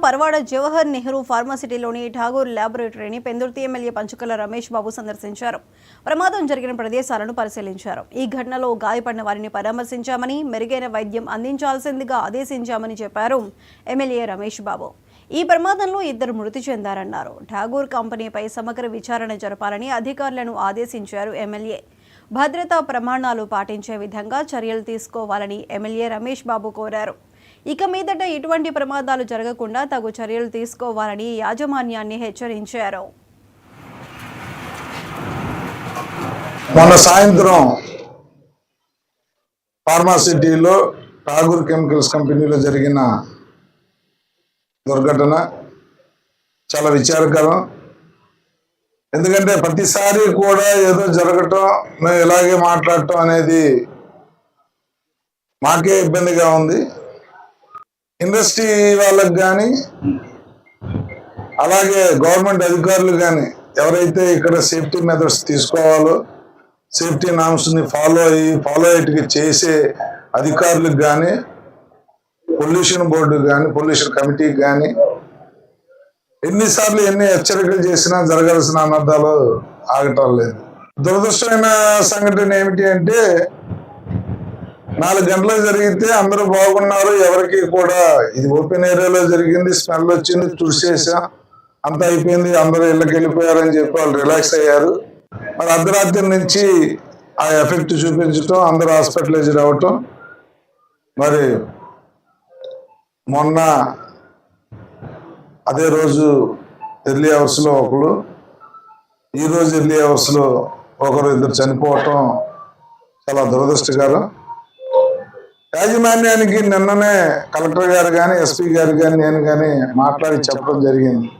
Paravada Jawahar Nehru ఫార్మాసిటీలోని Tagore ల్యాబొరేటరీని Pendurthi MLA పంచుకల Ramesh Babu సందర్శించారు. ప్రమాదం జరిగిన ప్రదేశాలను పరిశీలించారు. ఈ ఘటనలో గాయపడిన వారిని పరామర్శించామని, మెరుగైన వైద్యం అందించాల్సిందిగా ఆదేశించామని చెప్పారు ఎమ్మెల్యే రమేష్ బాబు. ఈ ప్రమాదంలో 2 మృతి చెందారన్నారు. ఠాగూర్ కంపెనీపై సమగ్ర విచారణ జరపాలని అధికారులను ఆదేశించారు ఎమ్మెల్యే. భద్రతా ప్రమాణాలు పాటించే విధంగా చర్యలు తీసుకోవాలని ఎమ్మెల్యే రమేష్ బాబు కోరారు. ఇక మీదట ఇటువంటి ప్రమాదాలు జరగకుండా తగు చర్యలు తీసుకోవాలని యాజమాన్యాన్ని హెచ్చరించారు. మొన్న సాయంత్రం ఫార్మాసిటీలో ఠాగూర్ కెమికల్స్ కంపెనీలో జరిగిన దుర్ఘటన చాలా విచారకరం. ఎందుకంటే ప్రతిసారి కూడా ఏదో జరగటం, మేము ఇలాగే మాట్లాడటం అనేది మాకే ఇబ్బందిగా ఉంది. ఇండస్ట్రీ వాళ్ళకి కానీ అలాగే గవర్నమెంట్ అధికారులు కానీ ఎవరైతే ఇక్కడ సేఫ్టీ మెథడ్స్ తీసుకోవాలో, సేఫ్టీ నామ్స్ని ఫాలో అయ్యి చేసే అధికారులకు కానీ, పొల్యూషన్ బోర్డుకి కానీ, పొల్యూషన్ కమిటీకి కానీ ఎన్నిసార్లు ఎన్ని హెచ్చరికలు చేసినా జరగాల్సిన అనర్థాలు ఆగటం లేదు. దురదృష్టమైన సంఘటన ఏమిటి అంటే 4 గంటలకు జరిగితే అందరూ బాగున్నారు, ఎవరికి కూడా ఇది ఓపెన్ ఏరియాలో జరిగింది, స్మెల్ వచ్చింది, తుడిచేసాం, అంతా అయిపోయింది, అందరూ ఇళ్ళకి వెళ్ళిపోయారని చెప్పి వాళ్ళు రిలాక్స్ అయ్యారు. మరి అర్ధరాత్రి నుంచి ఆ ఎఫెక్ట్ చూపించటం, అందరూ హాస్పిటలైజ్డ్ అవ్వటం. మరి మొన్న అదే రోజు ఎర్లీ అవర్స్లో ఒకరు, ఈరోజు ఎర్లీ అవర్స్లో ఒకరు, 2 చనిపోవటం చాలా దురదృష్టకరం. యాజమాన్యానికి నిన్ననే కలెక్టర్ గారు కానీ, ఎస్పీ గారు కానీ, నేను కానీ మాట్లాడి చెప్పడం జరిగింది.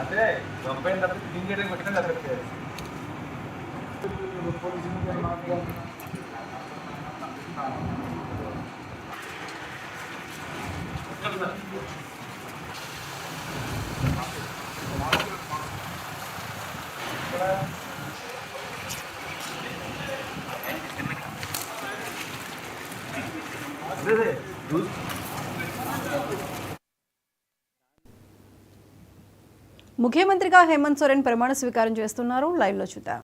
అదే కంపెనీ తప్ప క్లీన్ చేయడానికి పెట్టిన అసలు ముఖ్యమంత్రిగా హేమంత్ సోరెన్ ప్రమాణ స్వీకారం చేస్తున్నారు. లైవ్ లో చూద్దాం.